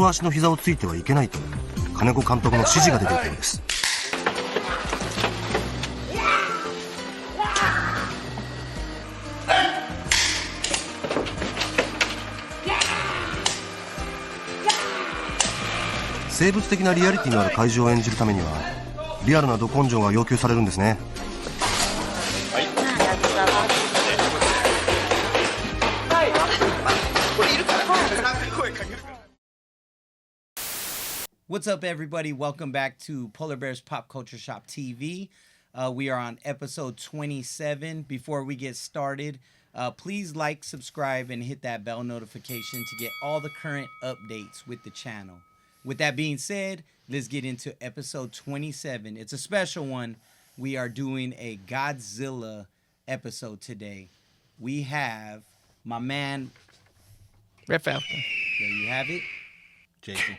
足の膝をついてはいけないと金子監督の指示が出ていたんです。生物的なリアリティのある怪獣を演じるためにはリアルなど根性が要求されるんですね。What's up, everybody? Welcome back to Polar Bears Pop Culture Shop TV. We are on episode 27. Before we get started, please like, subscribe, and hit that bell notification to get all the current updates with the channel. With that being said, let's get into episode 27. It's a special one. We are doing a Godzilla episode today. We have my man... Red Falcon. There you have it. Jason.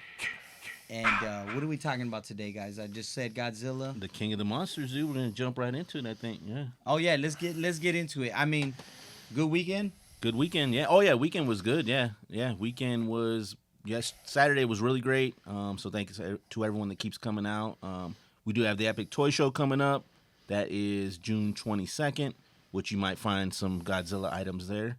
And what are we talking about today, guys? I just said Godzilla. The King of the Monsters Zoo. We're gonna jump right into it, I think. Yeah. Oh yeah, let's get into it. I mean, good weekend. Good weekend. Yeah. Oh yeah, weekend was good. Yeah. Yeah. Weekend was Saturday was really great. So thanks to everyone that keeps coming out. We do have the Epic Toy Show coming up. That is June 22nd, which you might find some Godzilla items there.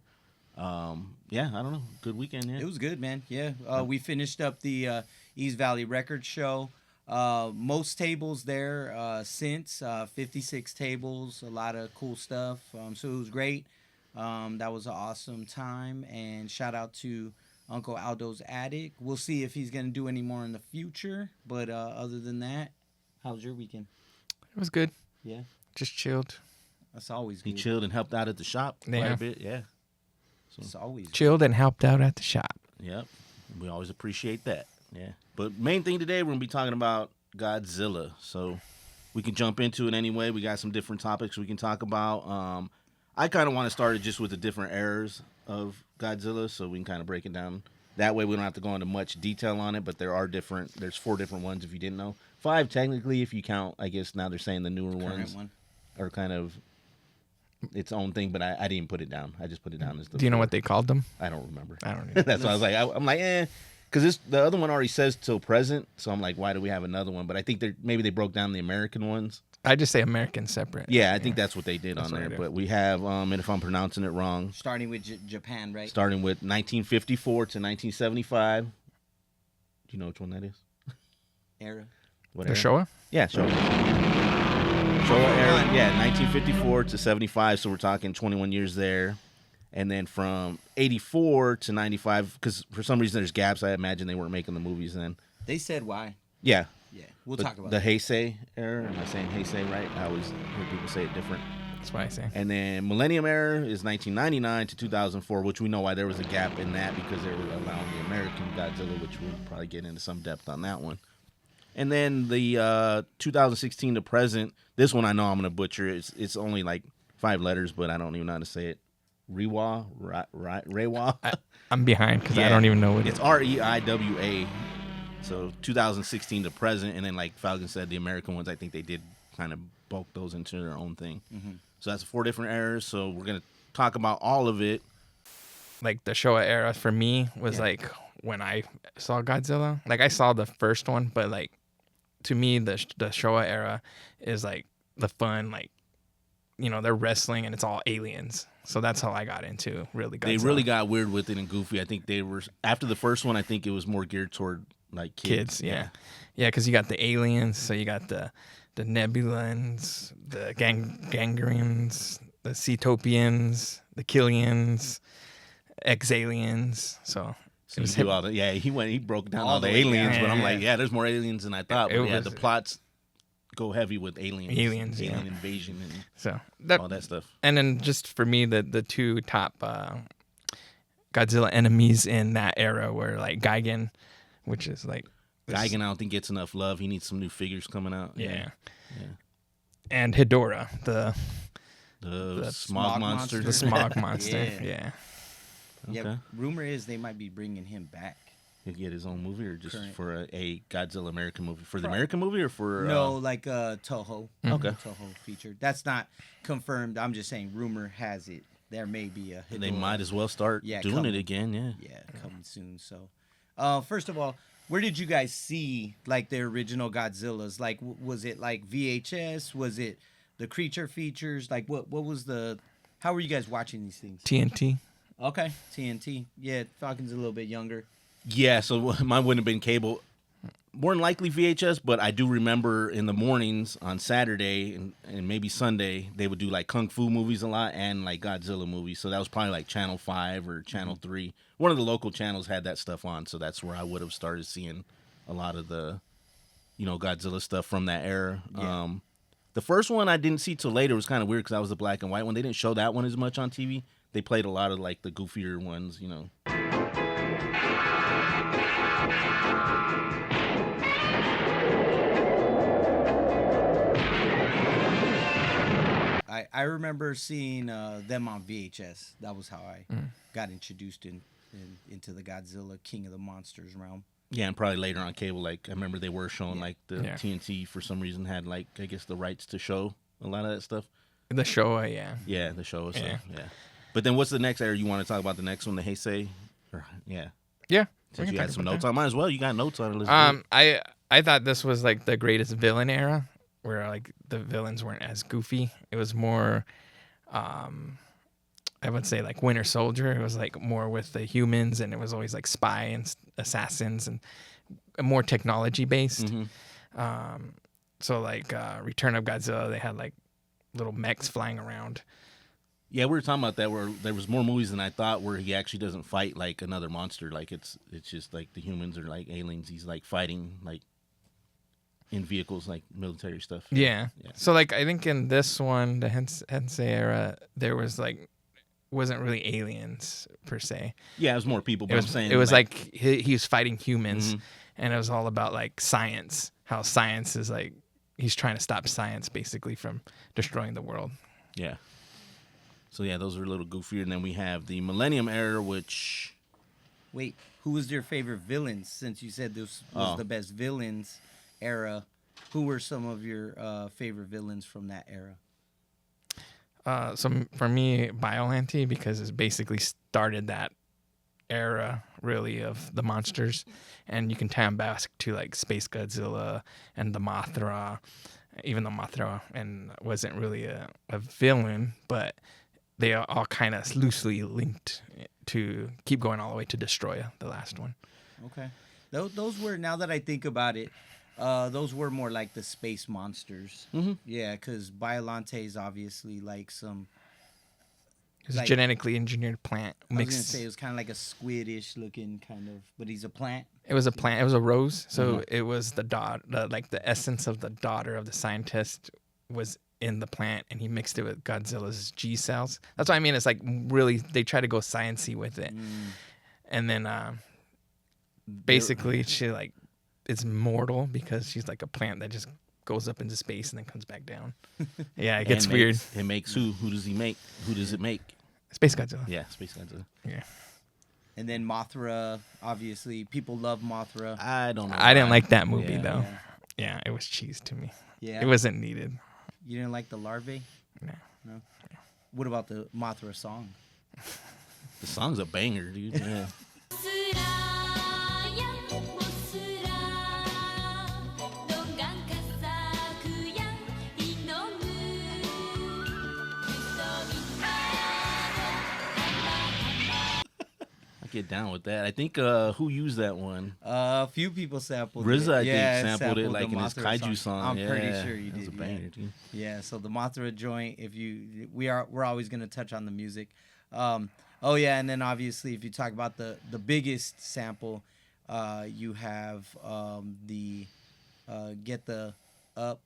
Yeah, I don't know. Good weekend. Yeah. It was good, man. Yeah. We finished up the East Valley Record Show. Most tables there since 56 tables, a lot of cool stuff. So it was great. That was an awesome time. And shout out to Uncle Aldo's Attic. We'll see if he's going to do any more in the future. But other than that, how was your weekend? It was good. Yeah. Just chilled. That's always good. He chilled and helped out at the shop quite a bit. Yeah. So it's always chilled and helped out at the shop. Yep. We always appreciate that. Yeah. But main thing today, we're going to be talking about Godzilla. So we can jump into it anyway. We got some different topics we can talk about. I kind of want to start it just with the different eras of Godzilla so we can kind of break it down. That way we don't have to go into much detail on it, but there's 4 different ones if you didn't know. 5 technically if you count, I guess now they're saying the newer ones are kind of its own thing, but I didn't put it down. I just put it down as the... Do you know what they called them? I don't remember. I don't either. That's why I was like, I'm like, because the other one already says till present, so I'm like, why do we have another one? But I think maybe they broke down the American ones. I just say American separate. Yeah, I think that's what they did on there. But we have, and if I'm pronouncing it wrong, starting with Japan, right? Starting with 1954 to 1975. Do you know which one that is? Era. What the era? Showa? Yeah, Showa. Showa era. Yeah, 1954 to 75. So we're talking 21 years there. And then from 84 to 95, because for some reason there's gaps. I imagine they weren't making the movies then. They said why. Yeah. Yeah, we'll talk about the that. Heisei era. Am I saying Heisei right? I always hear people say it different. That's what I say. And then Millennium era is 1999 to 2004, which we know why there was a gap in that because they were allowing the American Godzilla, which we'll probably get into some depth on that one. And then the 2016 to present, this one I know I'm going to butcher. It's only like 5 letters, but I don't even know how to say it. Reiwa? I'm behind because I don't even know what it's REIWA. So 2016 to present, and then like Falcon said, the American ones, I think they did kind of bulk those into their own thing. Mm-hmm. So that's 4 different eras. So we're going to talk about all of it. Like the Showa era for me was like when I saw Godzilla. Like I saw the first one, but like to me the Showa era is like the fun, like, you know, they're wrestling and it's all aliens. So that's how I got into really Godzilla. They really got weird with it and goofy. I think they were, after the first one, I think it was more geared toward like kids. Yeah, because you got the aliens, so you got the Nebulans, the Gangarians, the Cetopians, the Killians, Exaliens. So he do all the, he broke down all the aliens, but I'm like, there's more aliens than I thought. But the plots go heavy with aliens, alien invasion, and so all that stuff. And then just for me, the 2 top Godzilla enemies in that era were like Gigan, which is like Gigan. I don't think gets enough love. He needs some new figures coming out. Yeah. And Hedorah, the smog monster. The smog monster. Yeah. Okay. Yeah. Rumor is they might be bringing him back. He'll get his own movie, or just for a Godzilla American movie? For the American movie, or for no, like Toho. Okay, Toho featured. That's not confirmed. I'm just saying. Rumor has it there may be a. They might as well start doing it again. Yeah. Yeah, coming soon. So, first of all, Where did you guys see like the original Godzillas? Like, was it like VHS? Was it the creature features? Like, what was the? How were you guys watching these things? TNT. Okay, TNT. Yeah, Falcon's a little bit younger. Yeah, so mine wouldn't have been cable. More than likely VHS, but I do remember in the mornings on Saturday and maybe Sunday, they would do like Kung Fu movies a lot and like Godzilla movies. So that was probably like Channel 5 or Channel 3. One of the local channels had that stuff on. So that's where I would have started seeing a lot of the, Godzilla stuff from that era. Yeah. The first one I didn't see till later. It was kind of weird because that was the black and white one. They didn't show that one as much on TV. They played a lot of like the goofier ones, I remember seeing them on VHS. That was how I got introduced into the Godzilla King of the Monsters realm. Yeah, and probably later on cable, like I remember they were showing like the Yeah. TNT for some reason had like I guess the rights to show a lot of that stuff. The Showa, yeah. Yeah, the show. So, Yeah. yeah. But then what's the next era you want to talk about? The next one, the Heisei? Yeah. Yeah. we Since can you talk had some about notes that. on mine as well. You got notes on it. Let's do it. I thought this was like the greatest villain era, where like the villains weren't as goofy. It was more, I would say like Winter Soldier. It was like more with the humans, and it was always like spy and assassins and more technology based. Mhm. So like Return of Godzilla, they had like little mechs flying around. Yeah, we were talking about that where there was more movies than I thought where he actually doesn't fight like another monster. Like it's just like the humans are like aliens. He's like fighting like in vehicles, like military stuff. Yeah. Yeah. So like I think in this one, the Heisei era, there was like wasn't really aliens per se. Yeah, it was more people. But I'm saying It was like he was fighting humans, Mhm. and it was all about like science. How science is like he's trying to stop science basically from destroying the world. Yeah. So yeah, those are a little goofier. And then we have the Millennium Era, which Wait, who was your favorite villains? Since you said this was the best villains era, who were some of your favorite villains from that era? So for me, Biollante, because it basically started that era really of the monsters, and you can tie them back to like Space Godzilla and the Mothra, even though Mothra and wasn't really a villain, but they are all kind of loosely linked to keep going all the way to Destroya, the last one. Okay, those were, now that I think about it, those were more like the space monsters. Mhm. Yeah, because Biollante is obviously like some. It's Like- a genetically engineered plant I was gonna mixed. say it was kind of like a squidish looking kind of, but he's a plant. It was a plant. It was a rose. So it was the like the essence of the daughter of the scientist was in the plant, and he mixed it with Godzilla's G cells. That's what I mean. It's like really they try to go sciencey with it, and then basically she like is mortal because she's like a plant that just goes up into space and then comes back down. Yeah, it gets and weird. It makes who? Who does he make? Who does it make? Space Godzilla. Yeah, Space Godzilla. Yeah. And then Mothra, obviously, people love Mothra. I don't know. I didn't why. like that movie Yeah. though. Yeah. Yeah, it was cheese to me. Yeah. It wasn't needed. You didn't like the larvae? No. No. What about the Mothra song? The song's a banger, dude. Yeah. I get down with that. I think who used that one? A few people sampled RZA, it. I Yeah, think, sampled it like the in his Mothra kaiju song. I'm yeah. pretty sure you That was did. a banger, dude. Yeah, so the Mothra joint, we're always gonna touch on the music. Oh yeah, and then obviously if you talk about the biggest sample, you have the Get the Up,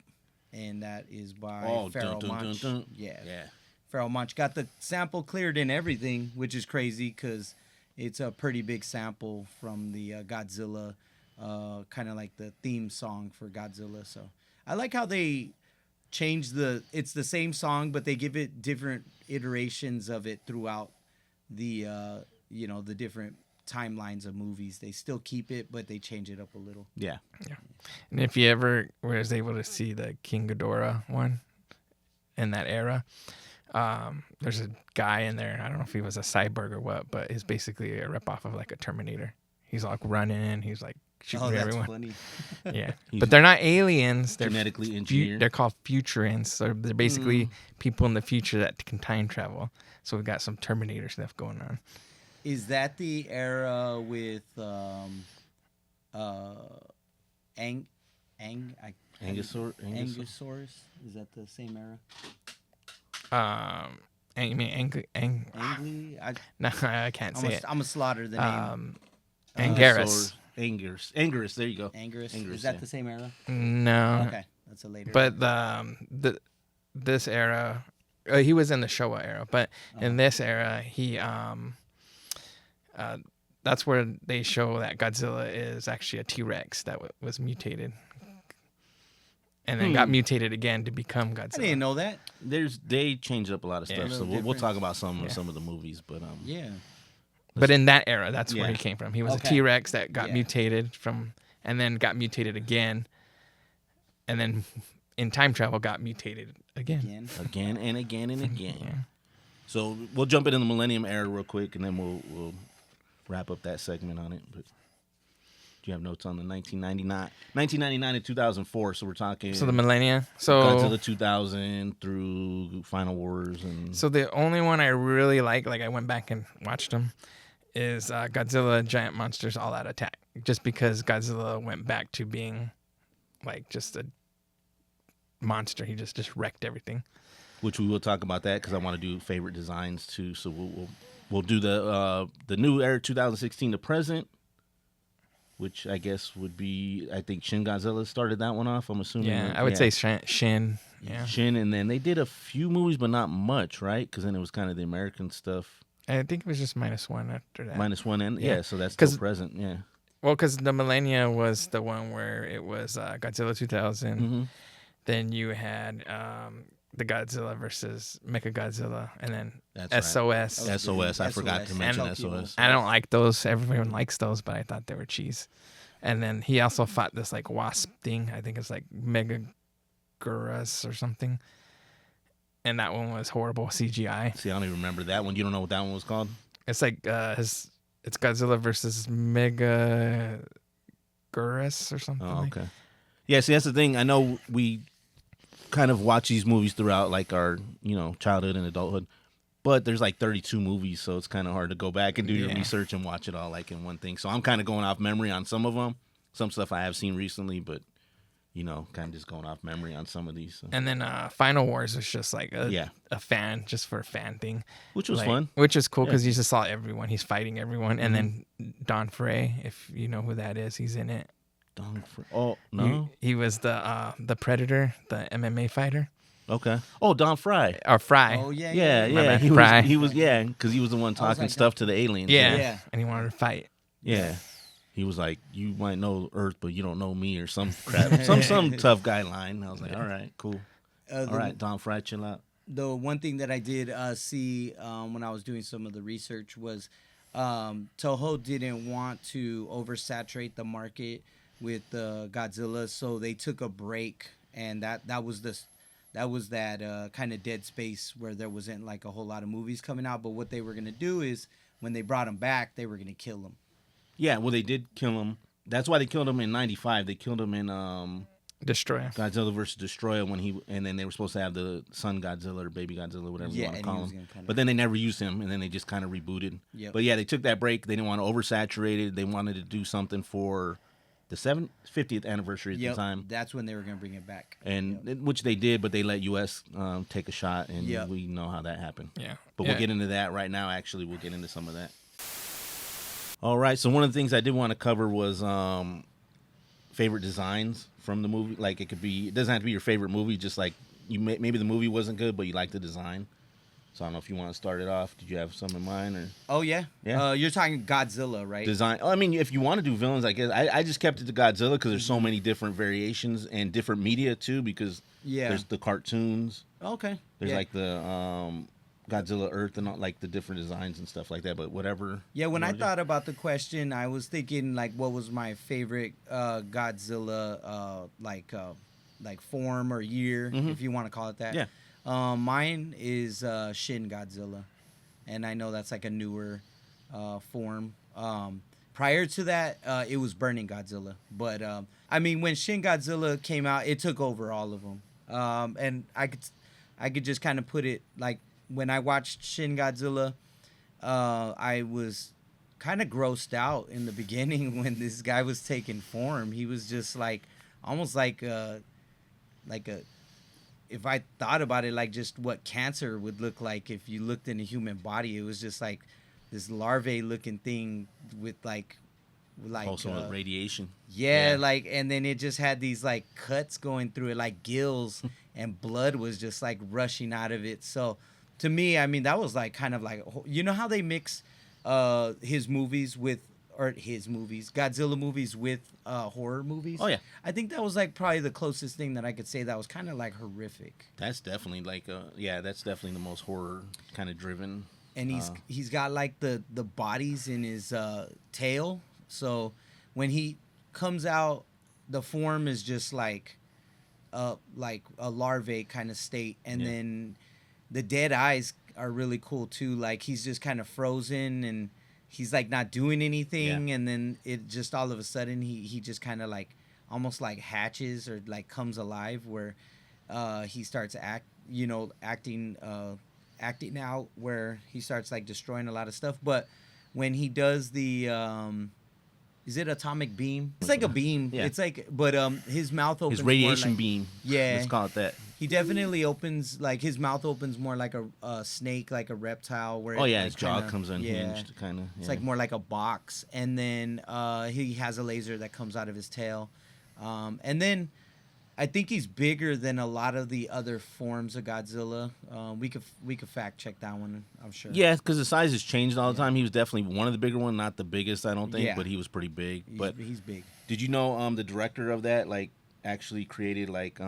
and that is by Oh, Pharoah dun, dun, Monch. dun, dun. Yeah, Yeah. Pharoah Monch got the sample cleared and everything, which is crazy because it's a pretty big sample from the Godzilla, kind of like the theme song for Godzilla. So I like how they change it's the same song, but they give it different iterations of it throughout the, the different timelines of movies. They still keep it, but they change it up a little. Yeah. And if you ever was able to see the King Ghidorah one in that era, there's a guy in there. I don't know if he was a cyborg or what, but he's basically a ripoff of like a Terminator. He's like running, he's like shooting Oh, that's everyone. funny. Yeah, but they're not aliens. They're genetically engineered. They're called futurians. So they're basically people in the future that can time travel. So we've got some Terminator stuff going on. Is that the era with Angusaurus? Is that the same era? You mean Angly? No, I can't say it. I'm gonna slaughter the name. Anguirus. Anguirus. There you go. Anguirus. Anguirus, Is that yeah. the same era? No. Okay, that's a later. But this era, he was in the Showa era, but in this era, he that's where they show that Godzilla is actually a T-Rex that was mutated, and then got mutated again to become Godzilla. I didn't know that. They changed up a lot of Yeah. stuff, A so little we'll difference. talk about some of the movies, but Yeah. But in that era, that's where Yeah. he came from. He was Okay. a T-Rex that got Yeah. mutated and then got mutated again, and then in time travel got mutated again. again and again and again. Yeah. So we'll jump into the Millennium era real quick, and then we'll wrap up that segment on it. But do you have notes on the 1999 to 2004? So we're talking. So the millennia. So Godzilla 2000 through Final Wars and. So the only one I really like I went back and watched them, is Godzilla Giant Monsters All Out Attack. Just because Godzilla went back to being like just a monster. He just wrecked everything. Which we will talk about that because I want to do favorite designs too. So we'll do the new era 2016 to present, which I guess would be, I think Shin Godzilla started that one off. I'm assuming. Yeah, I would say Shin. Yeah, Shin, and then they did a few movies, but not much, right? Because then it was kind of the American stuff. I think it was just -1 after that. -1 and Yeah. so that's still 'Cause- present. Yeah. Well, because the millennia was the one where it was Godzilla 2000. Mm-hmm. Then you had the Godzilla versus Mechagodzilla, and then That's right. SOS. SOS. I forgot to SOS. mention And SOS. I don't like those. Everyone likes those, but I thought they were cheese. And then he also fought this like wasp thing. I think it's like Megagurus or something. And that one was horrible CGI. See, I don't even remember that one. You don't know what that one was called? It's like it's Godzilla versus Megagurus or something. Oh, like. okay. Yeah, see, that's the thing. I know we kind of watch these movies throughout like our, childhood and adulthood, but there's like 32 movies, so it's kind of hard to go back and do your Yeah. research and watch it all like in one thing. So I'm kind of going off memory on some of them. Some stuff I have seen recently, but kind of just going off memory on some of these. So. And then Final Wars was just like Yeah. a fan, just for a fan thing. Which was Like, fun. Which is cool because Yeah. you just saw everyone. He's fighting everyone. And then Don Frey, if you know who that is, he's in it. Oh, no? He was the Predator, the MMA fighter. Okay. Oh, Don Fry. Or Fry. Oh yeah. Yeah, My yeah. bad. Fry. He was, because he was the one talking like stuff to the aliens. Yeah. Yeah. And he wanted to fight. Yeah. He was like, you might know Earth, but you don't know me, or some crap. some tough guy line. I was like, all right, cool. All right, Don Fry, chill out. The one thing that I did see when I was doing some of the research was Toho didn't want to oversaturate the market with Godzilla, so they took a break, and that was that kind of dead space where there wasn't like a whole lot of movies coming out. But what they were gonna do is when they brought him back, they were gonna kill him. Yeah, well, they did kill him. That's why they killed him in '95. They killed him in Destroy. Godzilla vs. Destroyer and then they were supposed to have the son Godzilla or baby Godzilla, whatever you want to and call he was him. gonna kinda- But then they never used him, and then they just kind of rebooted. Yep. But yeah, they took that break. They didn't want to oversaturate it. They wanted to do something for the 50th anniversary at the time. That's when they were gonna bring it back. And which they did, but they let U.S. Take a shot, and Yep. we know how that happened. Yeah. But Yeah. we'll get into that right now. Actually, we'll get into some of that. All right. So one of the things I did want to cover was favorite designs from the movie. Like it doesn't have to be your favorite movie. Just like maybe the movie wasn't good, but you like the design. So I don't know if you want to start it off. Did you have some in mind or Oh yeah, Yeah. You're talking Godzilla, right? design? I mean, if you want to do villains, I guess I just kept it to Godzilla because there's so many different variations and different media too. Because Yeah. there's the cartoons. Okay. There's yeah. like the Godzilla Earth and all, like the different designs and stuff like that. But whatever. Yeah, when you I wanna do. thought about the question, I was thinking like, what was my favorite Godzilla like form or year, if you want to call it that. Yeah. Mine is Shin Godzilla, and I know that's like a newer form. prior to that, it was Burning Godzilla. But I mean, when Shin Godzilla came out, it took over all of them. And I could just kind of put it like when I watched Shin Godzilla, I was kind of grossed out in the beginning when this guy was taking form. He was just like almost like a if I thought about it, like just what cancer would look like if you looked in a human body. It was just like this larvae looking thing with like Also with radiation. yeah, like, and then it just had these like cuts going through it, like gills, and blood was just like rushing out of it. So to me, I mean, that was like kind of like, you know how they mix his movies with, or his movies, Godzilla movies with horror movies? Oh, yeah. I think that was like probably the closest thing that I could say that was kind of like horrific. That's definitely like, that's definitely the most horror kind of driven. And he's got like the bodies in his tail. So when he comes out, the form is just like a larvae kind of state, and then the dead eyes are really cool too. Like he's just kind of frozen and he's like not doing anything, and then it just all of a sudden he just kind of like almost like hatches or like comes alive, where he starts acting out, where he starts like destroying a lot of stuff. But when he does the is it atomic beam? It's like a beam. Yeah. It's like, but his mouth opens. His radiation more like, beam. Yeah. Let's call it that. He definitely opens, like his mouth opens more like a snake, like a reptile. Where His jaw comes unhinged, kind of. It's like more like a box, and then he has a laser that comes out of his tail, and then I think he's bigger than a lot of the other forms of Godzilla. We could fact check that one, I'm sure. Yeah, because the size has changed all the time. He was definitely one of the bigger ones, not the biggest, I don't think, but he was pretty big. He's big. Did you know the director of that like actually created like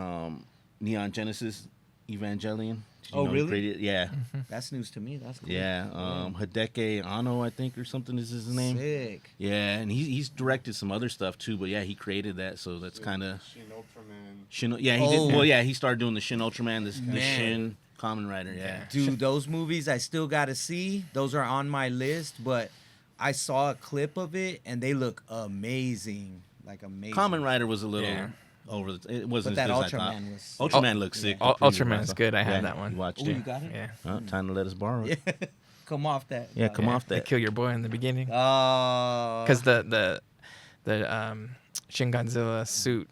Neon Genesis Evangelion? Did you know really? He created, yeah. That's news to me. That's cool. Yeah, Hideki Anno, I think, or something is his name. Sick. Yeah, and he's directed some other stuff too, but yeah, he created that, so that's kind of Shin Ultraman. he did. Well, yeah, he started doing the Shin Ultraman, the Shin Kamen Rider. Yeah, Dude, those movies I still gotta see. Those are on my list, but I saw a clip of it and they look amazing, like amazing. Kamen Rider was a little over. It wasn't But that as good as I thought. Ultraman was. Ultraman looks sick. Ultraman is good. I have that one. You watched Ooh, it. you got it? Yeah. Time to let us borrow it. Come off that. Yeah, come off They that. kill your boy in the beginning. Oh. Because the Shin Godzilla suit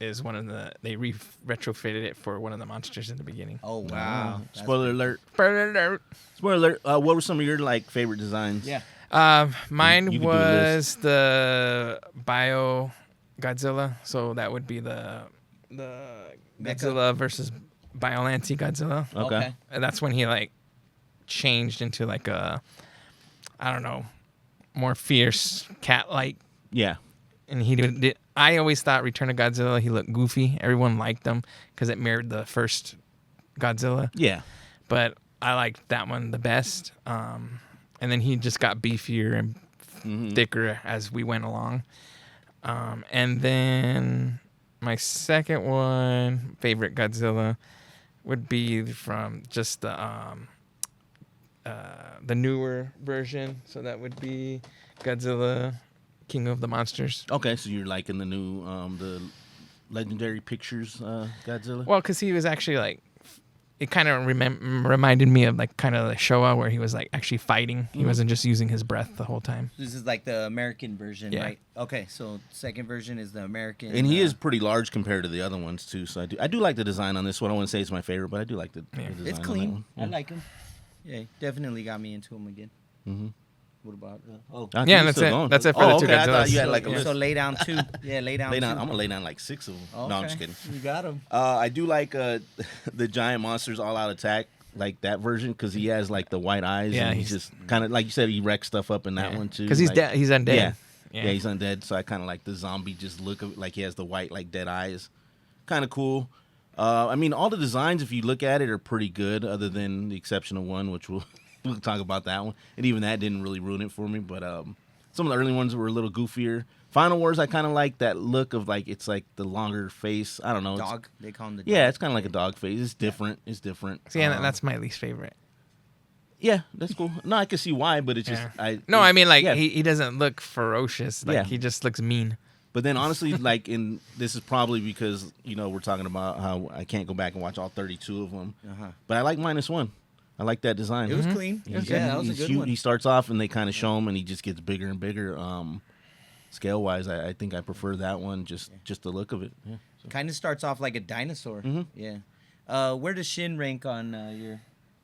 is one of the, they retrofitted it for one of the monsters in the beginning. Oh wow. That's- Spoiler alert. Spoiler alert. Spoiler alert. What were some of your like favorite designs? Yeah. Mine You can do a was the Bio Godzilla, so that would be the Godzilla versus Biollante Godzilla. Okay. And that's when he like changed into like a, I don't know, more fierce cat-like. Yeah. And he did. I always thought Return of Godzilla, he looked goofy. Everyone liked him because it mirrored the first Godzilla. Yeah. But I liked that one the best. And then he just got beefier and thicker as we went along. And then my second one, favorite Godzilla, would be from just the newer version. So that would be Godzilla, King of the Monsters. Okay, so you're liking the new the Legendary Pictures Godzilla? Well, because he was actually like, it kind of reminded me of like kind of the Showa where he was like actually fighting. He wasn't just using his breath the whole time. This is like the American version, Yeah. right? Okay, so second version is the American. And he is pretty large compared to the other ones too. So I do like the design on this one. I wouldn't say it's my favorite, but I do like the design. It's on clean. that I one. like him. Yeah, definitely got me into him again. Mm-hmm. What about? I think Yeah, it's that's still it. going. That's it for the two okay. I thought Godzillas. you had like a Yeah, list. so lay down two. Yeah, lay down. Lay down. two. I'm gonna lay down like 6 of them. No, I'm just Okay. kidding. You got him. I do like the Giant Monsters All Out Attack, like that version, because he has like the white eyes. Yeah, and he's just kind of like you said, he wrecks stuff up in that one too. Because he's like, dead. He's undead. Yeah. Yeah, he's undead. So I kind of like the zombie just look of, like he has the white like dead eyes. Kind of cool. I mean, all the designs, if you look at it, are pretty good, other than the exception of one, which we'll talk about that one. And even that didn't really ruin it for me. But some of the early ones were a little goofier. Final Wars, I kind of like that look of like it's like the longer face. I don't know. Dog. They call him the. Yeah, dog. it's kind of like a dog face. It's different. It's different. See, and that's my least favorite. Yeah, that's cool. No, I can see why, but it's just I mean, like yeah. he doesn't look ferocious. Like Yeah. he just looks mean. But then honestly, like this is probably because we're talking about how I can't go back and watch all 32 of them. But I like -1. I like that design. It was clean. Yeah, That was a good one. He starts off and they kind of show him, and he just gets bigger and bigger. Scale wise, I think I prefer that one. Just the look of it. Yeah. So. Kind of starts off like a dinosaur. Yeah. Where does Shin rank on your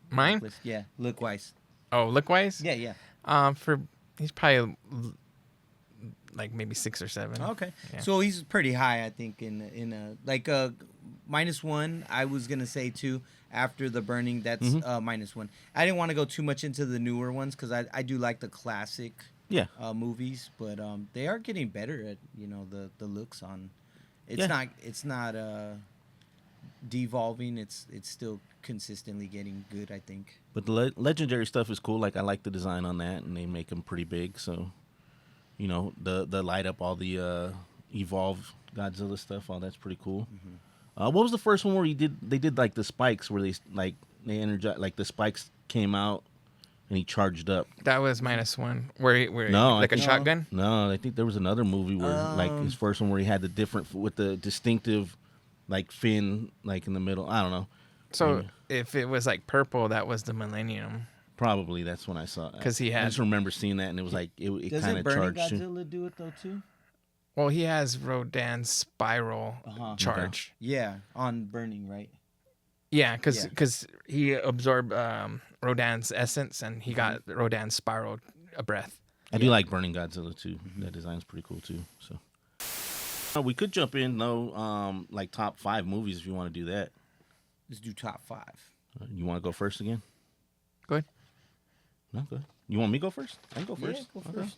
Mine? list? Yeah, look wise. Oh, look wise? Yeah. He's probably like maybe 6 or 7. Okay. Yeah. So he's pretty high, I think, in -1. I was gonna say too. After the burning, that's -1. I didn't want to go too much into the newer ones because I do like the classic movies, but they are getting better at the looks on. It's not devolving. It's still consistently getting good, I think. But the legendary stuff is cool. Like I like the design on that, and they make them pretty big. So, the light up all the evolve Godzilla stuff. All that's pretty cool. What was the first one where they did like the spikes where they energized, like the spikes came out and he charged up? That was -1. Where no, like a shotgun? No, I think there was another movie where like his first one where he had the different with the distinctive like fin like in the middle. I don't know. So if it was like purple, that was the Millennium. Probably that's when I saw it. Because he I had. just remember seeing that and it was like it kind of charged. Does Godzilla do it though too? Well, he has Rodan's spiral charge. Yeah, on burning, right? Yeah, because he absorbed Rodan's essence and he got Rodan's spiral breath. I do like Burning Godzilla too. That design's pretty cool too. So we could jump in though, like top 5 movies if you want to do that. Let's do top 5. You want to go first again? Go ahead. No, go ahead. You want me to go first? I can go first. Yeah, go first.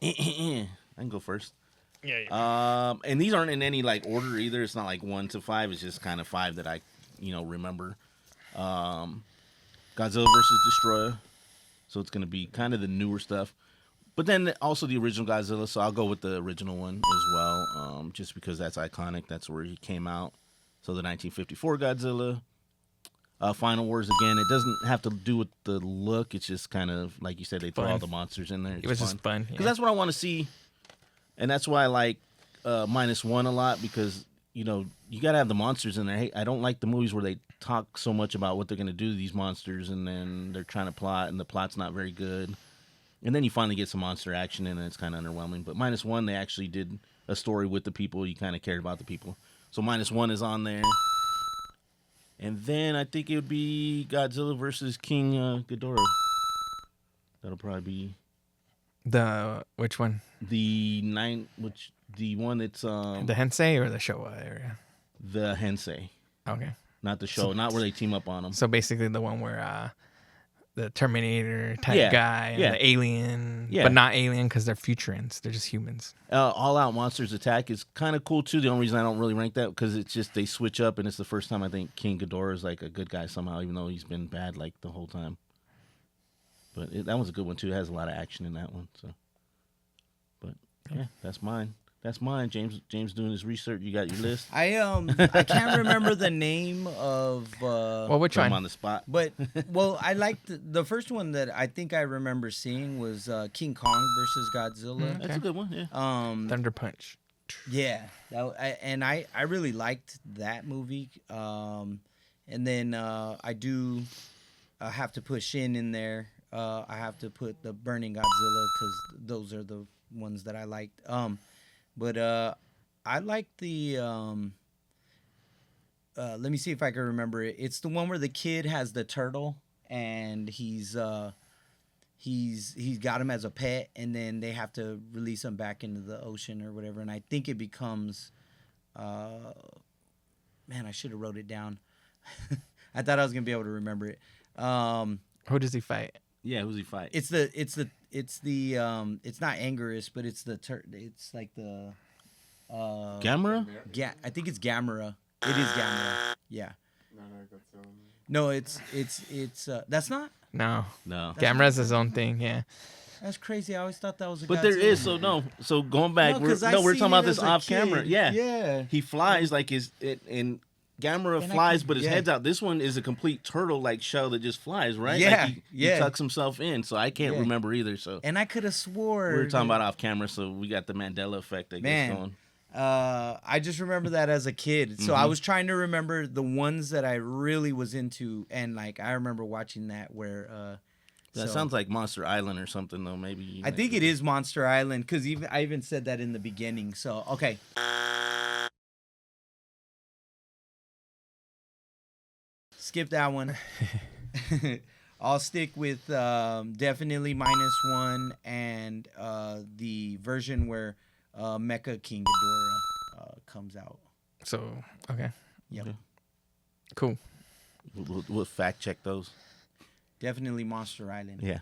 I can go first. Yeah. And these aren't in any like order either. It's not like 1 to 5. It's just kind of 5 that I, remember. Godzilla versus Destroyer. So it's gonna be kind of the newer stuff, but then also the original Godzilla. So I'll go with the original one as well, just because that's iconic. That's where he came out. So the 1954 Godzilla. Final Wars again. It doesn't have to do with the look. It's just kind of like you said. They throw all the monsters in there. It was just fun because that's what I want to see. And that's why I like -1 a lot because, you got to have the monsters in there. Hey, I don't like the movies where they talk so much about what they're going to do to these monsters and then they're trying to plot and the plot's not very good. And then you finally get some monster action and it's kind of underwhelming. But -1, they actually did a story with the people. You kind of cared about the people. So -1 is on there. And then I think it would be Godzilla versus King Ghidorah. That'll probably be... Which one? The one that's the Hensei or the Showa area? The Hensei. Okay. Not the show, not where they team up on them. So basically the one where the Terminator type guy and the alien, but not alien because they're futurans. They're just humans. All Out Monsters Attack is kind of cool too. The only reason I don't really rank that because it's just they switch up and it's the first time I think King Ghidorah is like a good guy somehow, even though he's been bad like the whole time. But that one's a good one too. It has a lot of action in that one. So, but yeah, that's mine. That's mine. James doing his research. You got your list. I can't remember the name of. Well, which one? I'm on the spot. But I liked the first one that I think I remember seeing was King Kong versus Godzilla. That's a good one. Yeah. Thunder Punch. Yeah, I really liked that movie. And then I do have to put Shin in there. I have to put the Burning Godzilla because those are the ones that I liked. But I like the let me see if I can remember it. It's the one where the kid has the turtle and he's got him as a pet and then they have to release him back into the ocean or whatever. And I think it becomes man, I should have wrote it down. I thought I was gonna be able to remember it. Who does he fight? Yeah, who's he fight? It's not Anguirus, but it's it's like the Gamera? I think it's Gamera. It is Gamera. Yeah. No, it's that's not. No. No. Gamera's his own thing. Yeah. That's crazy. I always thought that was a But Godzilla. there is so going back. No, we're 'cause I talking seen about it this as a off camera. kid. Yeah. Yeah. He flies like and Gamera And I flies, can- but his yeah. head's out. This one is a complete turtle-like shell that just flies, right? Yeah, Like he yeah. tucks himself in, so I can't Yeah. remember either. So And I could have swore we were talking that- about off camera, so we got the Mandela effect, I guess, Man. going. I just remember that as a kid. So I Mm-hmm. was trying to remember the ones that I really was into, and like I remember watching that where. That So- sounds like Monster Island or something, though. Maybe. I think it is Monster Island because I even said that in the beginning. So okay. Skip that one. I'll stick with definitely -1 and the version where Mecha King Ghidorah comes out. So okay, Yep. Okay. cool. We'll fact check those. Definitely Monster Island. Yeah.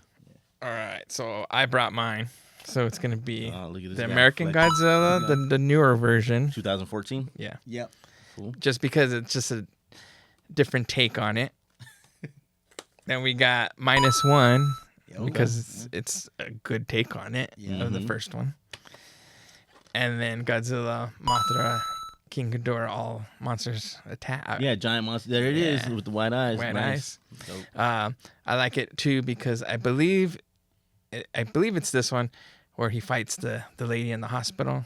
All right, so I brought mine. So it's gonna be Oh, look at this the guy American flexing. Godzilla, the newer version. 2014. Yeah, Yep. just because it's just a different take on it. Then we got -1 Okay. because it's a good take on it Yeah. of the first one. And then Godzilla, Mothra, King Ghidorah, all monsters attack. Yeah, giant monster. There it is Yeah. with the white eyes. White Nice. eyes. Dope. I like it too because I believe it's this one where he fights the lady in the hospital.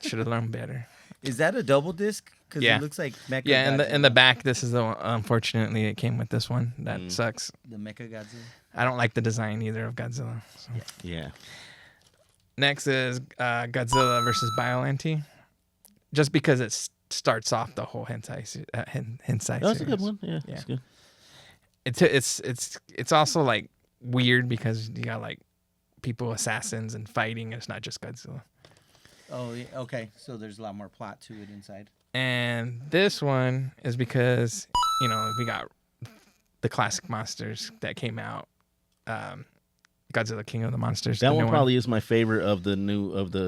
Should have learned better. Is that a double disc? Because Yeah. it looks like Mecha. Yeah, in the Godzilla. back, this is the one. Unfortunately, it came with this one. That sucks. The Mecha Godzilla. I don't like the design either of Godzilla. So. Yeah. Next is Godzilla versus Biollante. Just because it starts off the whole hentai hentai Oh, that's a series. good one. Yeah, Yeah. that's good. It's also like weird because you got like people assassins and fighting. It's not just Godzilla. Oh, yeah, okay. So there's a lot more plot to it inside. And this one is because we got the classic monsters that came out. Godzilla King of the Monsters. That one probably is my favorite of the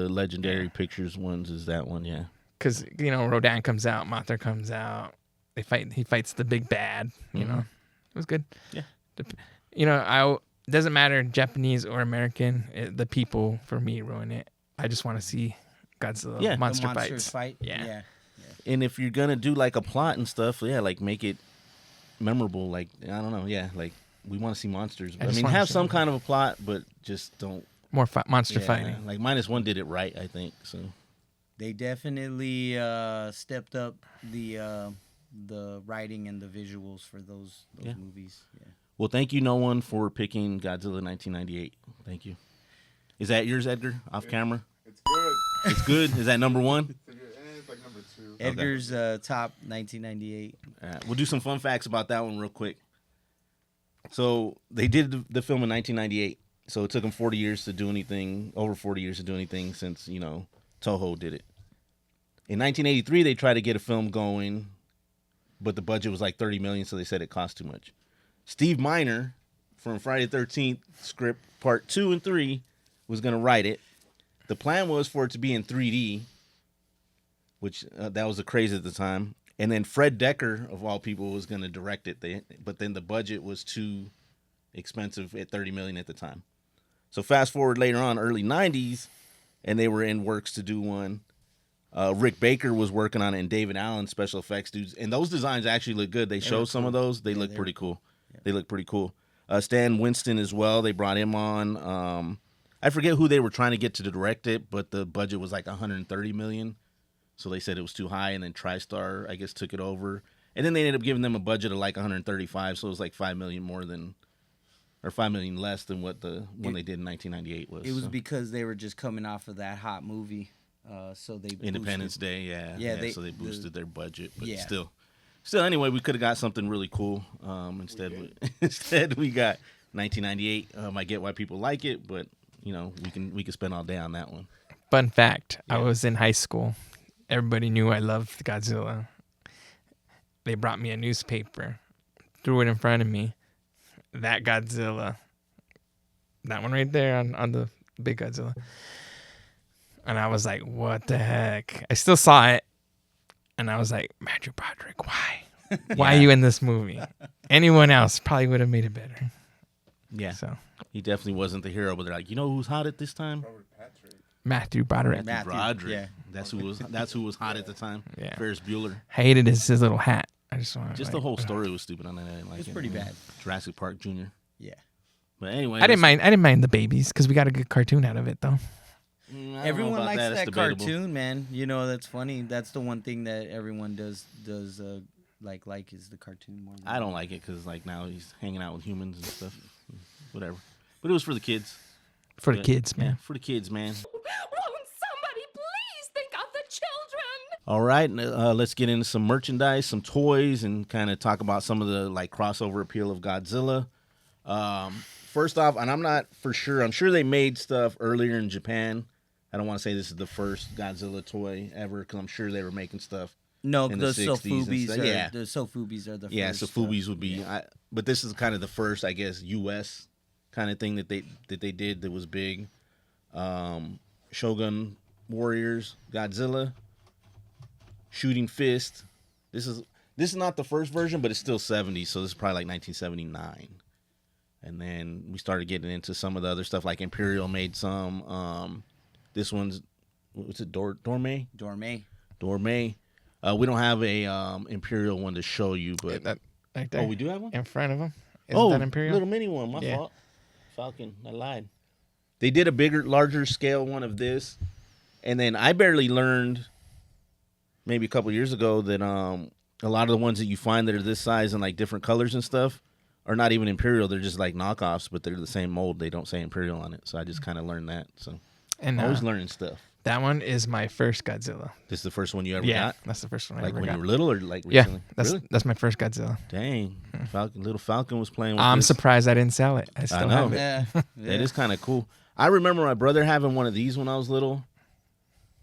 Legendary Pictures ones. Is that one? Yeah. because Rodan comes out, Mothra comes out. They fight. He fights the big bad. You know, it was good. Yeah. Doesn't matter Japanese or American. The people for me ruin it. I just want to see Godzilla Yeah. monster The monsters fights. fight. Yeah. And if you're gonna do like a plot and stuff, yeah, like make it memorable. Like I don't know, yeah, like we want to see monsters. I I just mean, wanna have see some them. kind of a plot, but just don't. More monster Yeah, fighting. like -1 did it right, I think. So They definitely stepped up the writing and the visuals for those Yeah. movies. Yeah. well, thank you, no one, for picking Godzilla 1998. Thank you. Is that yours, Edgar? Off camera? It's good. It's good. Is that number one? It's like number 2. Edgar's top 1998. All right, we'll do some fun facts about that one real quick. So they did the film in 1998. So it took them 40 years to do anything, over 40 years to do anything since, Toho did it. In 1983, they tried to get a film going, but the budget was like $30 million, so they said it cost too much. Steve Miner from Friday the 13th script part 2 and 3 was going to write it. The plan was for it to be in 3D, which that was a craze at the time. And then Fred Decker, of all people, was going to direct it. But then the budget was too expensive at $30 million at the time. So fast forward later on, early 90s, and they were in works to do one. Rick Baker was working on it, and David Allen, special effects dudes. And those designs actually look good. They showed some of those. They look pretty cool. Yeah. They look pretty cool. Stan Winston as well. They brought him on. I forget who they were trying to get to direct it, but the budget was like $130 million. So they said it was too high, and then TriStar, I guess, took it over. And then they ended up giving them a budget of like 135, so it was like $5 million $5 million less than what the one they did in 1998 was. It was because they were just coming off of that hot movie. So they Independence Day, yeah. Yeah, so they boosted their budget, but Yeah. still, anyway, we could have got something really cool. Instead we got 1998. I get why people like it, but we can spend all day on that one. Fun fact: I was in high school. Everybody knew I loved Godzilla. They brought me a newspaper, threw it in front of me. That Godzilla, that one right there on the big Godzilla. And I was like, what the heck? I still saw it. And I was like, Matthew Broderick, why? Why are you in this movie? Anyone else probably would have made it better. Yeah, So he definitely wasn't the hero, but they're like, who's hot at this time? Robert Patrick. Matthew Broderick. Matthew, Broderick. yeah. That's who was hot at the time. Yeah. Ferris Bueller. Hated his little hat. I just want Just the whole story was stupid on that. I didn't like It's it. pretty bad. Jurassic Park Jr. Yeah. But anyway, I didn't mind the babies because we got a good cartoon out of it though. Everyone likes That's that debatable. cartoon, man. You know, that's funny. That's the one thing that everyone does like is the cartoon more. I don't like it because like now he's hanging out with humans and stuff. Whatever. But it was for the kids. For the kids, man. For the kids, man. Won't somebody please think of the children? All right, let's get into some merchandise, some toys, and kind of talk about some of the like crossover appeal of Godzilla. First off, and I'm not for sure. I'm sure they made stuff earlier in Japan. I don't want to say this is the first Godzilla toy ever because I'm sure they were making stuff. No, in the the 60s and Sofubis stuff. are Yeah. the Sofubis are the Yeah, first. so Fubis would be, but this is kind of the first, I guess, U.S. kind of thing that they did that was big. Shogun Warriors, Godzilla, Shooting Fist. This is not the first version, but it's still 70s, so this is probably like 1979. And then we started getting into some of the other stuff, like Imperial made some. This one's, what's it, Dorme? Dorme. We don't have a Imperial one to show you, but That right there. we do have one. In front of him. Isn't that Imperial? Little mini one. My Yeah. fault. Falcon. I lied. They did a larger scale one of this, and then I barely learned, maybe a couple years ago, that a lot of the ones that you find that are this size and like different colors and stuff are not even Imperial. They're just like knockoffs, but they're the same mold. They don't say Imperial on it, so I just kind of learned that. So And always learning stuff. that one is my first Godzilla. This is the first one you ever Yeah, got. that's the first one I Like ever when got. you were little, or like Yeah, recently? Really? that's my first Godzilla. Dang, little Falcon was playing with I'm this. surprised I didn't sell it. I still know. have it. Yeah. That is kind of cool. I remember my brother having one of these when I was little,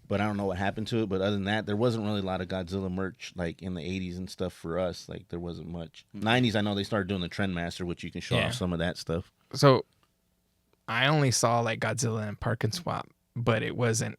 but I don't know what happened to it. But other than that, there wasn't really a lot of Godzilla merch like in the 80s and stuff for us. Like there wasn't much. 90s, I know they started doing the Trendmaster, which you can show Yeah. off some of that stuff. So I only saw like Godzilla and Park and Swap, but it wasn't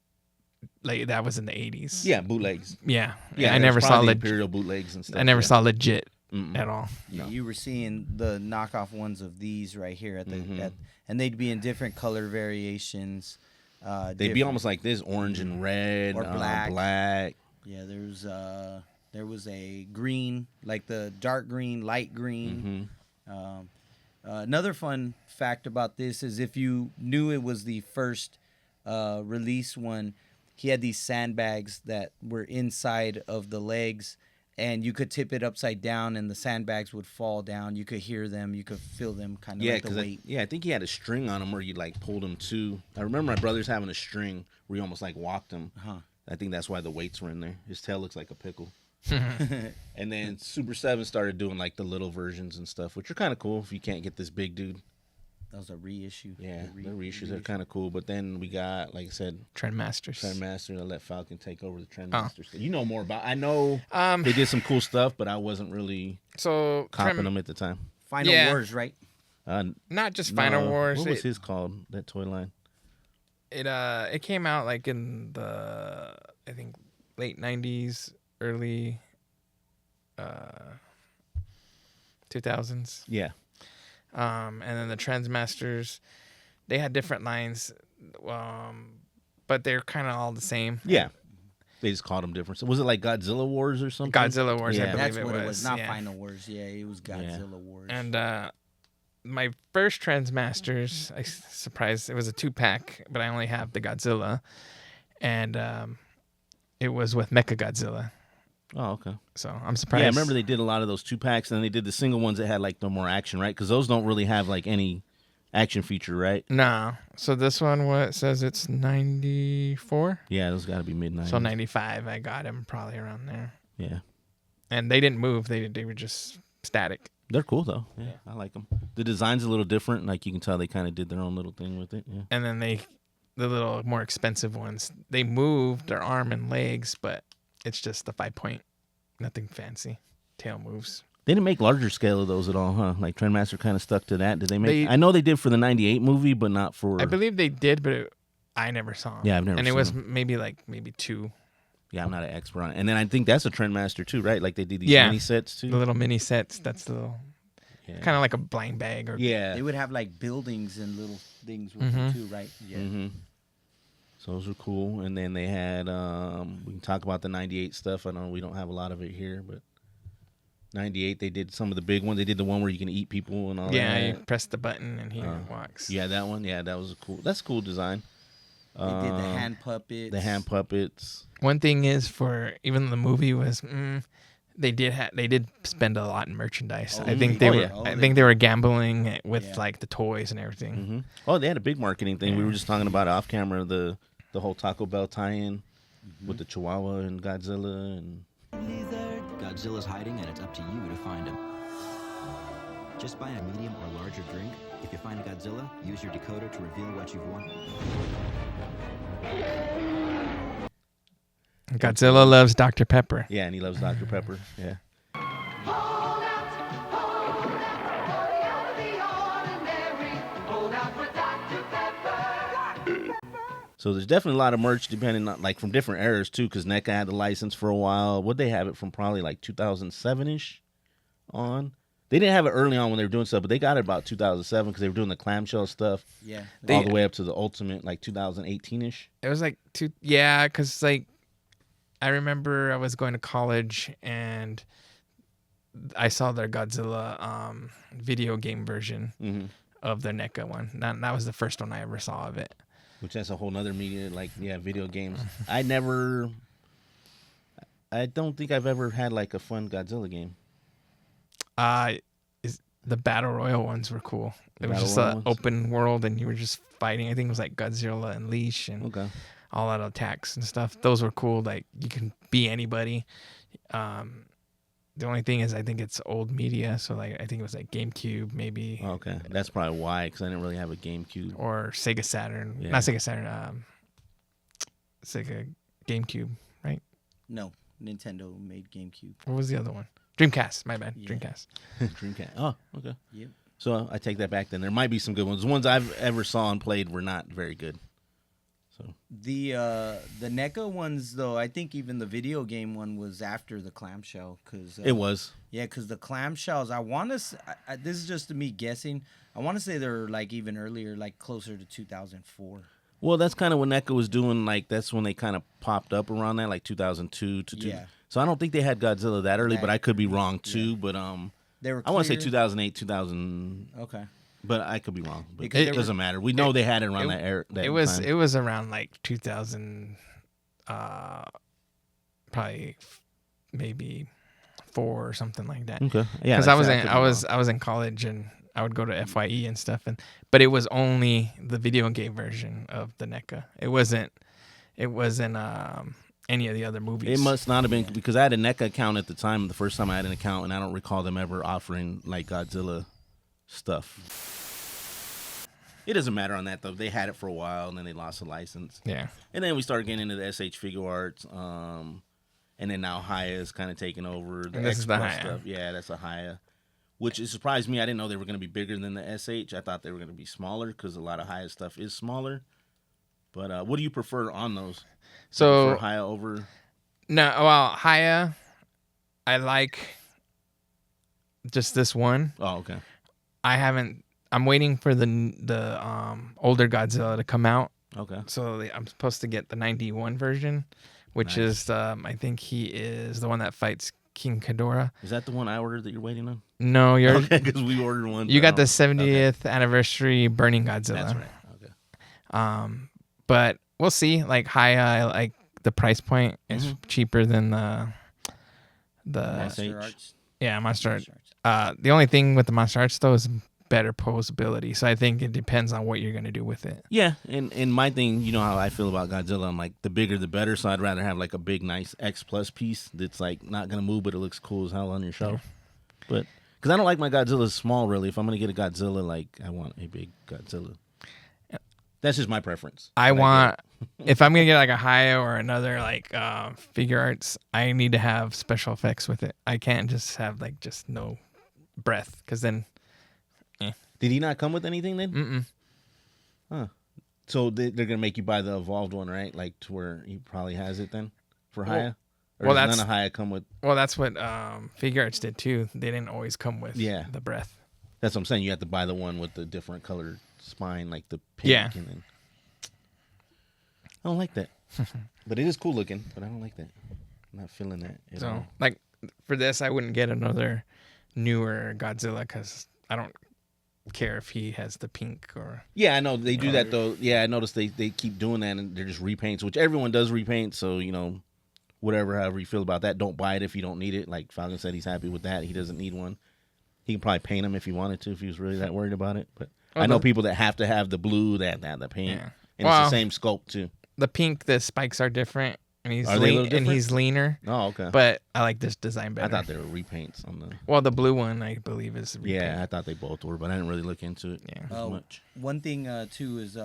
like that was in the 80s. Yeah, bootlegs. Yeah. Yeah, I never saw Imperial bootlegs and stuff. I never yeah. saw legit Mm-mm. at all. Yeah, you were seeing the knockoff ones of these right here at the Mhm. and they'd be in different color variations. They'd be different- almost like this, orange and red, Or black. black. Yeah, there was a green, like the dark green, light green. Mm-hmm. Another fun fact about this is if you knew it was the first release one, he had these sandbags that were inside of the legs, and you could tip it upside down, and the sandbags would fall down. You could hear them, you could feel them, kind of Yeah, like the because weight. I think he had a string on him where you like pulled him too. I remember my brother's having a string where you almost like walked him. Huh. I think that's why the weights were in there. His tail looks like a pickle. And then Super 7 started doing like the little versions and stuff, which are kind of cool if you can't get this big dude. That was a reissue. Yeah, the reissues are kind of cool. But then we got, like I said, Trendmasters. Trendmaster. I let Falcon take over the Trendmasters. You know more about. I know they did some cool stuff, but I wasn't really So copping them at the time. Final Yeah. Wars, right? not just Final No, Wars. What was his called? That toy line. It came out like in the I think late 90s, early 2000s. Yeah. And then the Trendmasters, they had different lines, but they're kind of all the same. Yeah. They just called them different. So was it like Godzilla Wars or something? Godzilla Wars, I Yeah. believe That's what it was. Not yeah. Final Wars. Yeah, it was Godzilla Wars. And my first Trendmasters, I surprised it was a 2-pack, but I only have the Godzilla, and it was with Mechagodzilla. Oh, okay. So I'm surprised. Yeah, I remember they did a lot of those 2-packs, and then they did the single ones that had like the more action, right? Because those don't really have like any action feature, right? No. So this one, what says it's 94? Yeah, those got to be mid-90s. So 95, I got him probably around there. Yeah. And they didn't move. They were just static. They're cool, though. Yeah, I like them. The design's a little different. Like, you can tell they kind of did their own little thing with it. Yeah. And then the little more expensive ones, they moved their arm and legs, but it's just the 5-point, nothing fancy. Tail moves. They didn't make larger scale of those at all, huh? Like, Trendmaster kind of stuck to that. Did they make... They- I know they did for the 98 movie, but not for... I believe they did, but I never saw them. Yeah, I've never And it seen was them. maybe 2. Yeah, I'm not an expert on it. And then I think that's a Trendmaster, too, right? Like, they did these Yeah. mini sets, too. The little mini sets. That's the little... Yeah. Kind of like a blind bag. Or Yeah. they would have like buildings and little things with Mhm. it too, right? Yeah. Mm-hmm. So those were cool. And then they had, we can talk about the 98 stuff. I know we don't have a lot of it here, but 98, they did some of the big ones. They did the one where you can eat people and all that. Yeah, you press the button and he walks. Yeah, that one. Yeah, that was cool. That's a cool design. They did the hand puppets. The hand puppets. One thing is for even the movie was they did spend a lot in merchandise. I think they were gambling with like the toys and everything. Mm-hmm. Oh, they had a big marketing thing. We were just talking about off camera the whole Taco Bell tie-in with the Chihuahua and Godzilla and. Godzilla's hiding, and it's up to you to find him. Just buy a medium or larger drink. If you find Godzilla, use your decoder to reveal what you've won. Godzilla loves Dr. Pepper. Yeah, and he loves Dr. Pepper. Yeah. So there's definitely a lot of merch depending on, like, from different eras too, because NECA had the license for a while. Would they have it from probably like 2007-ish on? They didn't have it early on when they were doing stuff, but they got it about 2007 because they were doing the clamshell stuff. Yeah. All the way up to the Ultimate, like 2018-ish. It was like because like I remember I was going to college and I saw their Godzilla video game version of their NECA one. That was the first one I ever saw of it. Which that's a whole nother media, like, yeah, video games. I don't think I've ever had like a fun Godzilla game. Is the Battle Royale ones were cool. It was just an open world and you were just fighting. I think it was like Godzilla Unleashed and all out attacks and stuff. Those were cool. Like you can be anybody. The only thing is I think it's old media. So like I think it was like GameCube maybe. Okay. That's probably why, because I didn't really have a GameCube. Or Sega Saturn. Yeah. Not Sega Saturn. Sega GameCube, right? No. Nintendo made GameCube. What was the other one? Dreamcast. My bad. Yeah. Dreamcast. Dreamcast. Oh, okay. Yep. So I take that back then. There might be some good ones. The ones I've ever saw and played were not very good. So the NECA ones, though, I think even the video game one was after the clamshell. It was. Yeah, because the clamshells, I want to, this is just me guessing, I want to say they're like even earlier, like closer to 2004. Well, that's kind of when NECA was doing, like, that's when they kind of popped up around that, like 2002 to 2. Yeah. So I don't think they had Godzilla that early, but I could be wrong too. Yeah. But they were. I want to say 2008, 2000. Okay. But I could be wrong. But it doesn't matter. We know they had it around that era. It was around like 2000, probably maybe 4 or something like that. Okay. Yeah. Because I was in college and I would go to FYE and stuff, but it was only the video game version of the NECA. It wasn't any of the other movies. It must not have been because I had a NECA account at the time. The first time I had an account, and I don't recall them ever offering like Godzilla stuff. It doesn't matter on that though. They had it for a while, and then they lost the license. Yeah. And then we started getting into the SH Figure Arts, and then now Haya is kind of taking over the X Plus stuff. Yeah, that's a Haya, which it surprised me. I didn't know they were going to be bigger than the SH. I thought they were going to be smaller because a lot of Haya stuff is smaller. But what do you prefer on those? So Haya over? No, well, Haya, I like just this one. Oh, okay. I'm waiting for the older Godzilla to come out. Okay. So I'm supposed to get the 91 version, which is I think he is the one that fights King Ghidorah. Is that the one I ordered that you're waiting on? No, you're okay because we ordered one. You got the 70th anniversary Burning Godzilla. That's right. Okay. But we'll see. Like Haya, I like the price point is cheaper than the Monster Arts. Yeah, Monster Arts. The only thing with the Monster Arts though is better posability. So I think it depends on what you're gonna do with it. Yeah, and my thing, you know how I feel about Godzilla. I'm like the bigger the better. So I'd rather have like a big nice X Plus piece that's like not gonna move, but it looks cool as hell on your shelf. Yeah. But because I don't like my Godzilla small really. If I'm gonna get a Godzilla, like I want a big Godzilla. That's just my preference. I want if I'm gonna get like a Haya or another like Figure Arts, I need to have special effects with it. I can't just have like just no breath because then. Did he not come with anything then? Mm-mm. Huh. So they're gonna make you buy the evolved one, right? Like to where he probably has it then for Haya. Or does none of Haya come with? Well, that's what Figure Arts did too. They didn't always come with the breath. That's what I'm saying. You have to buy the one with the different colored spine, like the pink. Yeah. And then... don't like that. But it is cool looking, but I don't like that. I'm not feeling that at So, all. like, for this, I wouldn't get another newer Godzilla because I don't care if he has the pink or. Yeah, I know they do that though. Yeah, I noticed they keep doing that, and they're just repaints, which everyone does repaint. So whatever, however you feel about that, don't buy it if you don't need it. Like Falcon said, he's happy with that. He doesn't need one. He can probably paint them if he wanted to, if he was really that worried about it. But I know people that have to have the blue, that the paint, Yeah. and it's the same sculpt too. The pink, the spikes are different, and he's Are they a little different? and he's leaner. Oh, okay. But I like this design better. I thought they were repaints on the. Well, the blue one, I believe, is repaint. Yeah, I thought they both were, but I didn't really look into it as much. One thing too is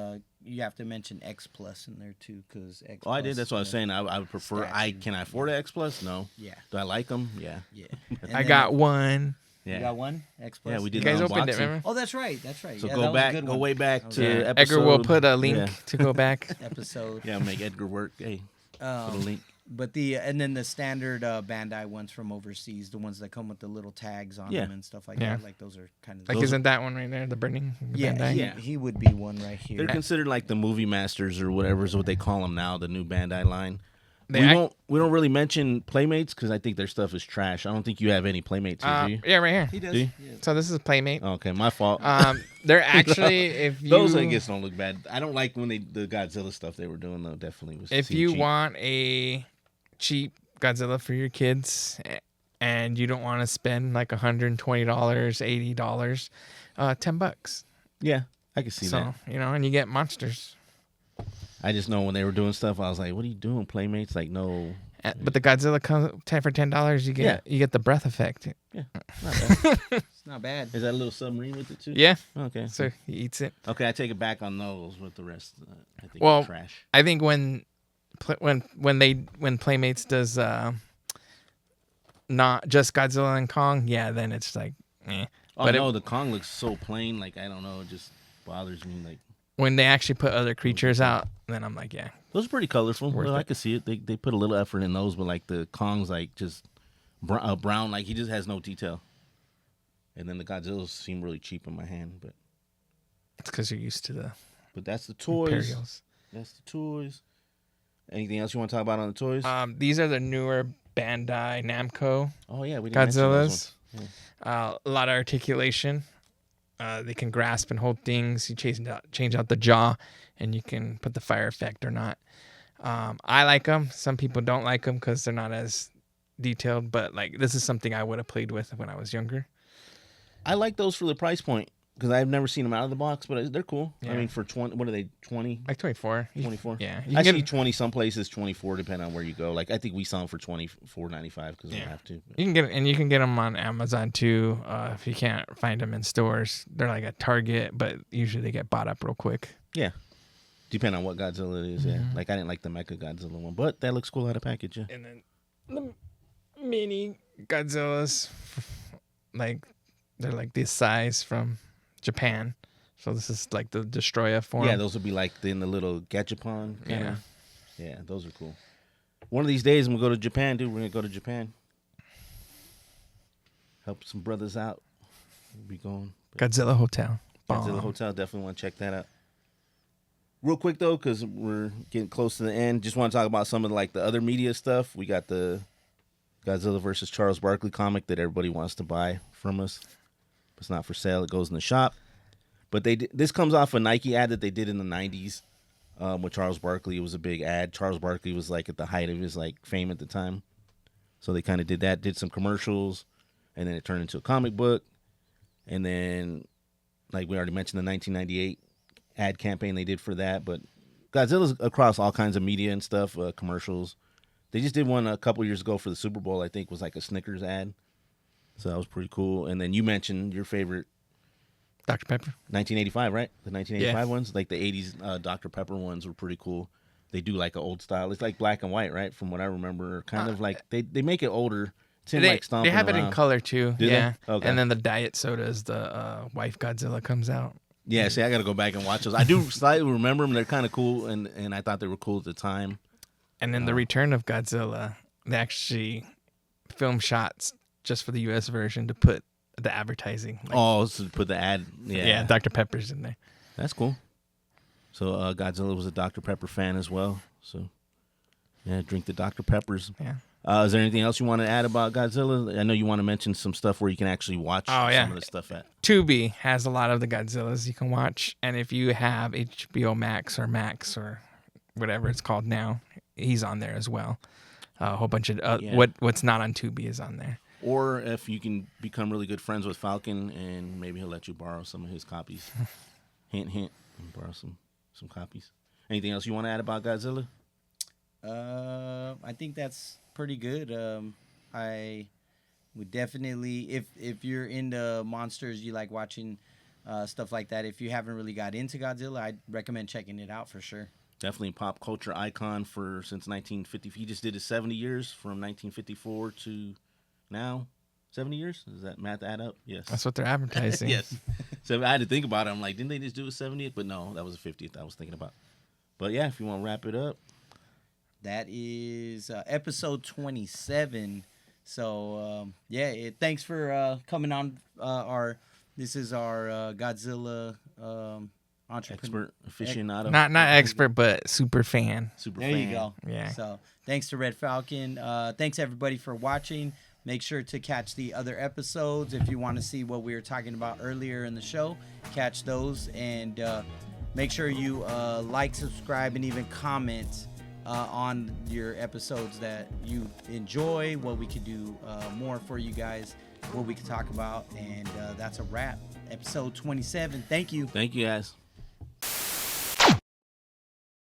you have to mention X Plus in there too, because X. Oh, I did. That's what I was saying. I would prefer. Can I afford an X Plus? No. Yeah. Do I like them? Yeah. Yeah. I got one. Yeah. You got one X Plus. Yeah, we did. You guys the opened it, unboxing. remember? Oh, that's right. That's right. So yeah, go that was a back, good go one. way back to episode. Edgar will put a link to go back. Episode. Yeah, make Edgar work. Hey, put a link. But and then the standard Bandai ones from overseas, the ones that come with the little tags on them and stuff like that, like those are kind of. Like, isn't that one right there, the burning? Bandai? He would be one right here. They're considered like the movie masters or whatever is what they call them now. The new Bandai line. We don't really mention Playmates because I think their stuff is trash. I don't think you have any Playmates, do you? Yeah, right here. He does. Do you? Yeah. So this is Playmate. Okay, my fault. They're actually, if you Those I guess don't look bad. I don't like when the Godzilla stuff they were doing though. Definitely was. if seemed you cheap. want a cheap Godzilla for your kids and you don't want to spend like $120, $80, $10. Yeah, I can see that. And you get monsters. I just know when they were doing stuff, I was like, "What are you doing, Playmates?" Like, no. But the Godzilla comes for $10. You get the breath effect. Yeah, not bad. It's not bad. Is that a little submarine with it too? Yeah. Okay. So he eats it. Okay, I take it back on those. With the rest, I think Well, they're trash. I think when Playmates does not just Godzilla and Kong, then it's like, eh. Oh But no, the Kong looks so plain. Like I don't know, it just bothers me. Like when they actually put other creatures out, then I'm like, yeah. those are pretty colorful. Worth Well, I it. could see it. They put a little effort in those, but like the Kong's like just brown. Like he just has no detail. And then the Godzillas seem really cheap in my hand, but It's because you're used to the that's the toys. Imperials. That's the toys. Anything else you want to talk about on the toys? These are the newer Bandai Namco Oh yeah, we didn't mention those Godzillas. ones. A lot of articulation. They can grasp and hold things. You change out the jaw, and you can put the fire effect or not. I like them. Some people don't like them because they're not as detailed. But like this is something I would have played with when I was younger. I like those for the price point because I've never seen them out of the box, but they're cool. Yeah. I mean, for 20, what are they? 20? Like 24. 24. Yeah, I see 20 some places, 24 depending on where you go. Like I think we saw them for $24.95 because we don't have to. But. You can get them on Amazon too. If you can't find them in stores, they're like at Target, but usually they get bought up real quick. Yeah, depending on what Godzilla it is. Yeah, like I didn't like the Mecha Godzilla one, but that looks cool out of package. Yeah. And then the mini Godzillas, like they're like this size from Japan. So this is like the Destroyer form. Yeah, those would be like in the little Gachapon. Yeah. Yeah, those are cool. One of these days, I'm going to go to Japan, dude. We're going to go to Japan. Help some brothers out. We'll be going. Godzilla Hotel. Godzilla Hotel, definitely want to check that out. Real quick, though, because we're getting close to the end, just want to talk about some of the other media stuff. We got the Godzilla versus Charles Barkley comic that everybody wants to buy from us. It's not for sale. It goes in the shop. But this comes off a Nike ad that they did in the 90s with Charles Barkley. It was a big ad. Charles Barkley was like at the height of his fame at the time. So they kind of did that, did some commercials, and then it turned into a comic book. And then, like we already mentioned, the 1998 ad campaign they did for that. But Godzilla's across all kinds of media and stuff, commercials. They just did one a couple years ago for the Super Bowl, I think, was like a Snickers ad. So that was pretty cool. And then you mentioned your favorite Dr. Pepper. 1985, right? The 1985 ones, like the 80s Dr. Pepper ones were pretty cool. They do like an old style. It's like black and white, right? From what I remember, kind of like they make it older. It's in like stomping They have it around. in color too. Do yeah. they? Okay. And then the diet sodas, the wife Godzilla comes out. Yeah, see, I got to go back and watch those. I do slightly remember them. They're kind of cool, and I thought they were cool at the time. And then the Return of Godzilla, they actually film shots just for the U.S. version to put the advertising. So put the ad. Yeah, Dr. Pepper's in there. That's cool. So Godzilla was a Dr. Pepper fan as well. So, yeah, drink the Dr. Peppers. Yeah. Is there anything else you want to add about Godzilla? I know you want to mention some stuff where you can actually watch some of the stuff at. Tubi has a lot of the Godzillas you can watch, and if you have HBO Max or whatever it's called now, he's on there as well. A whole bunch of what's not on Tubi is on there. Or if you can become really good friends with Falcon, and maybe he'll let you borrow some of his copies. Hint, hint. Borrow some copies. Anything else you want to add about Godzilla? I think that's pretty good. I would definitely, if you're into monsters, you like watching stuff like that. If you haven't really got into Godzilla, I'd recommend checking it out for sure. Definitely a pop culture icon since 1950. He just did his 70 years from 1954 to now. 70 years? Does that math add up? Yes. That's what they're advertising. Yes. So I had to think about it. I'm like, didn't they just do a 70th? But no, that was the 50th I was thinking about. But yeah, if you want to wrap it up. That is episode 27. So thanks for coming on. This is our Godzilla entrepreneur, Expert aficionado. Not expert, but super fan. There you go. Yeah. So thanks to Red Falcon. Thanks everybody for watching. Make sure to catch the other episodes if you want to see what we were talking about earlier in the show. Catch those and make sure you like, subscribe, and even comment on your episodes that you enjoy, what we could do more for you guys, what we could talk about. And that's a wrap. Episode 27. Thank you. Thank you, guys.